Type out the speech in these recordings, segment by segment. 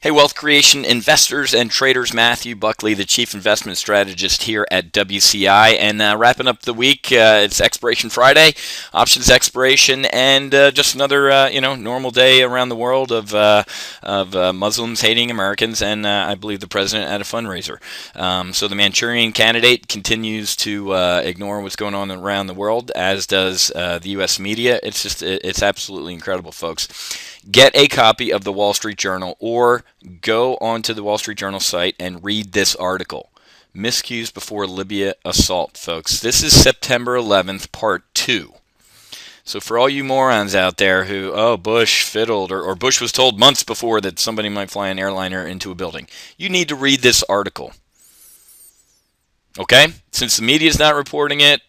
Hey, wealth creation investors and traders, Matthew Buckley, the chief investment strategist here at WCI, and wrapping up the week. It's Expiration Friday, options expiration, and just another normal day around the world of Muslims hating Americans, and I believe the president at a fundraiser. So the Manchurian candidate continues to ignore what's going on around the world, as does the U.S. media. It's absolutely incredible, folks. Get a copy of the Wall Street Journal or go onto the Wall Street Journal site and read this article. Miscues before Libya assault, folks. This is September 11th, part 2. So for all you morons out there who, Bush fiddled, or Bush was told months before that somebody might fly an airliner into a building, you need to read this article. Okay? Since the media is not reporting it,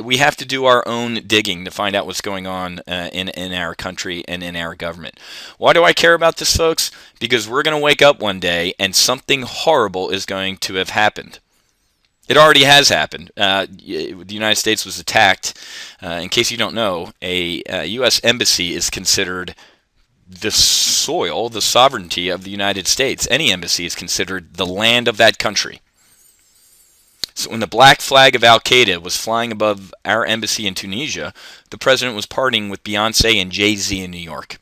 we have to do our own digging to find out what's going on in our country and in our government. Why do I care about this, folks? Because we're going to wake up one day and something horrible is going to have happened. It already has happened. The United States was attacked. In case you don't know, a U.S. embassy is considered the soil, the sovereignty of the United States. Any embassy is considered the land of that country. So when the black flag of Al-Qaeda was flying above our embassy in Tunisia, the president was partying with Beyonce and Jay-Z in New York.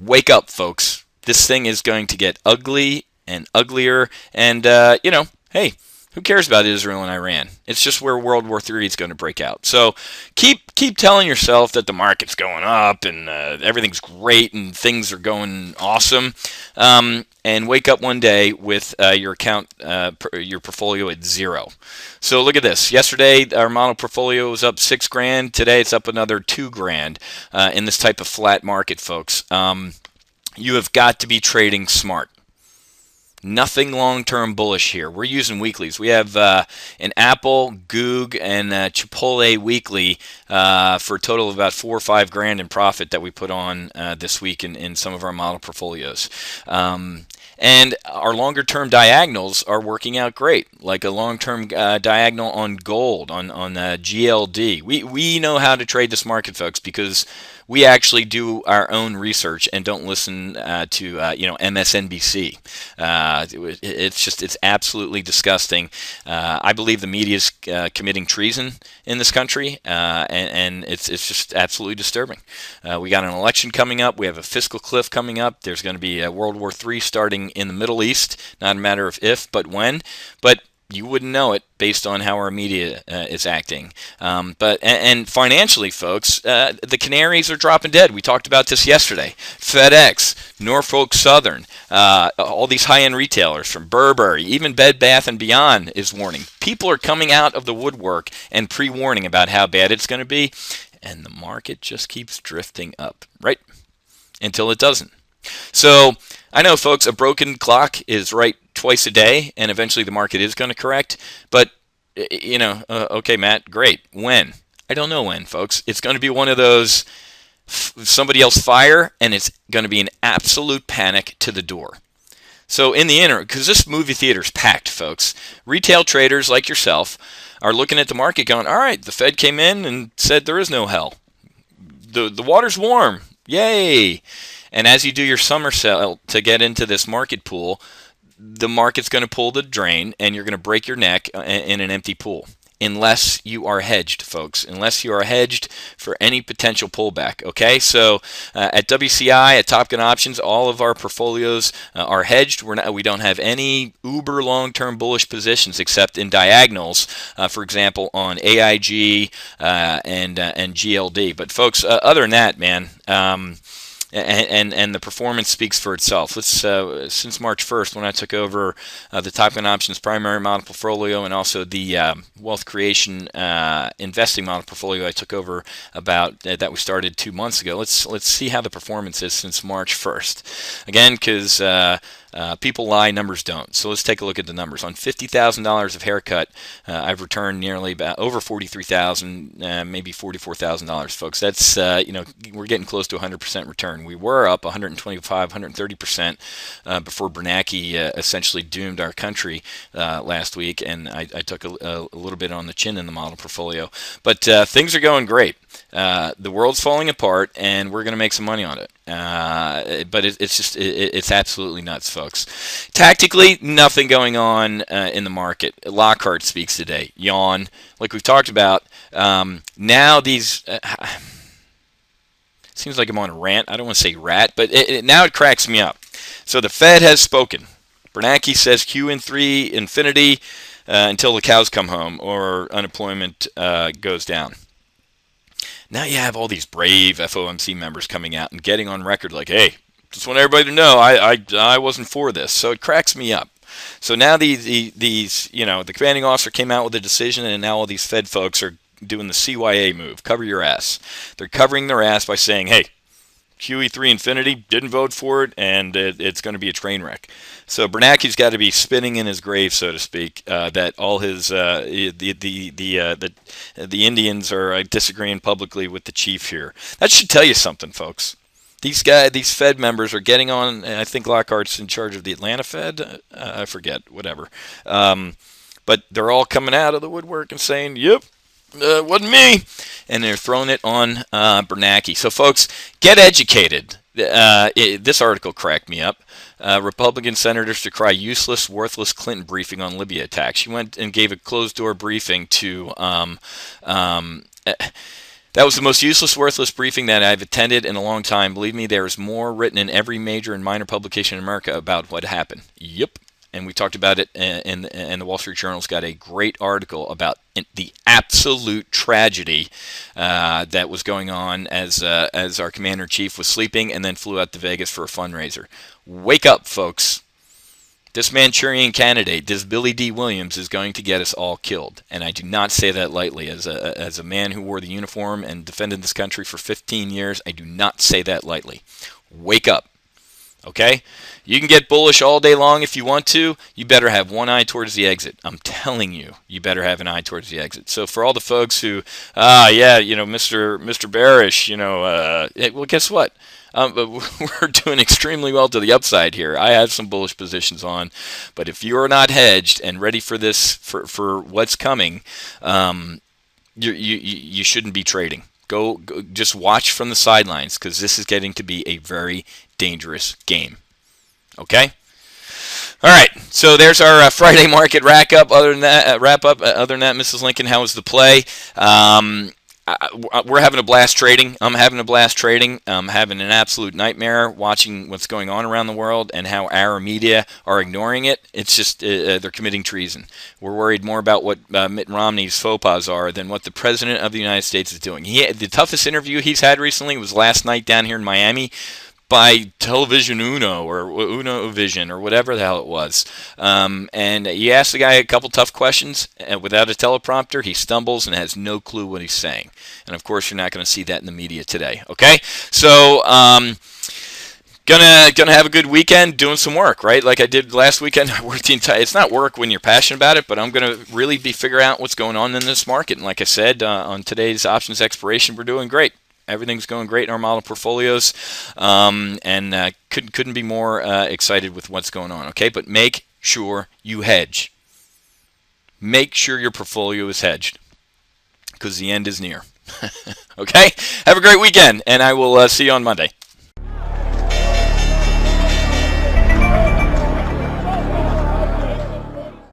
Wake up, folks. This thing is going to get ugly and uglier. And, hey, who cares about Israel and Iran? It's just where World War III is going to break out. So keep telling yourself that the market's going up and everything's great and things are going awesome. And wake up one day with your portfolio at zero. So look at this. Yesterday, our model portfolio was up $6,000. Today, it's up another $2,000 in this type of flat market, folks. You have got to be trading smart. Nothing long-term bullish here. We're using weeklies. We have an Apple, Goog, and Chipotle weekly for a total of about $4 or $5,000 in profit that we put on this week in some of our model portfolios. And our longer-term diagonals are working out great, like a long-term diagonal on gold, on GLD. We know how to trade this market, folks, because we actually do our own research and don't listen to MSNBC. It's absolutely disgusting. I believe the media is committing treason in this country, and it's just absolutely disturbing. We got an election coming up. We have a fiscal cliff coming up. There's going to be a World War III starting in the Middle East. Not a matter of if, but when. But you wouldn't know it based on how our media is acting. And financially, folks, the canaries are dropping dead. We talked about this yesterday. FedEx, Norfolk Southern, all these high-end retailers from Burberry, even Bed Bath & Beyond is warning. People are coming out of the woodwork and pre-warning about how bad it's going to be, and the market just keeps drifting up, right? Until it doesn't. So I know, folks, a broken clock is right twice a day, and eventually the market is going to correct. But, okay, Matt, great. When? I don't know when, folks. It's going to be one of those somebody else fire, and it's going to be an absolute panic to the door. So in the interim, because this movie theater's packed, folks, retail traders like yourself are looking at the market going, all right, the Fed came in and said there is no hell. The water's warm. Yay! And as you do your somersault to get into this market pool, the market's going to pull the drain, and you're going to break your neck in an empty pool. Unless you are hedged, folks. Unless you are hedged for any potential pullback. Okay, so at WCI, at Top Gun Options, all of our portfolios are hedged. We don't have any uber long-term bullish positions except in diagonals. For example, on AIG and GLD. But folks, other than that, man. And the performance speaks for itself. Since March 1st, when I took over the Top Gun Options primary model portfolio and also the wealth creation investing model portfolio I took over about that we started 2 months ago. Let's see how the performance is since March 1st. Again, because people lie, numbers don't. So let's take a look at the numbers. On $50,000 of haircut, I've returned nearly about over $43,000, maybe $44,000, folks. That's we're getting close to 100% return. We were up 125, 130% before Bernanke essentially doomed our country last week, and I took a little bit on the chin in the model portfolio. But things are going great. The world's falling apart, and we're going to make some money on it. But it's absolutely nuts, folks. Tactically, nothing going on in the market. Lockhart speaks today. Yawn, like we've talked about. Now these. Seems like I'm on a rant. I don't want to say rat, but now it cracks me up. So the Fed has spoken. Bernanke says QE3 infinity until the cows come home or unemployment goes down. Now you have all these brave FOMC members coming out and getting on record like, hey, just want everybody to know I wasn't for this. So it cracks me up. So now these the commanding officer came out with a decision, and now all these Fed folks are doing the CYA move, cover your ass. They're covering their ass by saying, hey, QE3 infinity, didn't vote for it, and it's going to be a train wreck. So Bernanke's got to be spinning in his grave, so to speak, that all his the Indians are disagreeing publicly with the chief here. That should tell you something, folks. These Fed members are getting on. I think Lockhart's in charge of the Atlanta Fed. I forget, whatever. But they're all coming out of the woodwork and saying, "Yep, wasn't me," and they're throwing it on Bernanke. So, folks, get educated. This article cracked me up. Republican senators decry useless, worthless Clinton briefing on Libya attack. She went and gave a closed-door briefing to. That was the most useless, worthless briefing that I've attended in a long time. Believe me, there is more written in every major and minor publication in America about what happened. Yep. And we talked about it, and the Wall Street Journal's got a great article about the absolute tragedy that was going on as our commander-in-chief was sleeping and then flew out to Vegas for a fundraiser. Wake up, folks. This Manchurian candidate, this Billy D. Williams, is going to get us all killed. And I do not say that lightly. As a man who wore the uniform and defended this country for 15 years, I do not say that lightly. Wake up. Okay? You can get bullish all day long if you want to. You better have one eye towards the exit. I'm telling you, you better have an eye towards the exit. So for all the folks who, Mr. Bearish, well, guess what? We're doing extremely well to the upside here. I have some bullish positions on, but if you're not hedged and ready for this, for what's coming, you shouldn't be trading. Go just watch from the sidelines, because this is getting to be a very dangerous game. Okay. All right. So there's our Friday market wrap up. Other than that, Mrs. Lincoln, how was the play? We're having a blast trading. I'm having a blast trading. I'm having an absolute nightmare watching what's going on around the world and how our media are ignoring it. It's just they're committing treason. We're worried more about what Mitt Romney's faux pas are than what the President of the United States is doing. The toughest interview he's had recently was last night down here in Miami by Television Uno or Uno Vision or whatever the hell it was. And you ask the guy a couple tough questions, and without a teleprompter, he stumbles and has no clue what he's saying. And of course, you're not going to see that in the media today. Okay? So, gonna have a good weekend doing some work, right? Like I did last weekend. I worked the entire. It's not work when you're passionate about it, but I'm gonna really be figuring out what's going on in this market. And like I said, on today's options expiration, we're doing great. Everything's going great in our model portfolios, and couldn't be more excited with what's going on. Okay, but make sure you hedge. Make sure your portfolio is hedged, because the end is near. Okay, have a great weekend, and I will see you on Monday.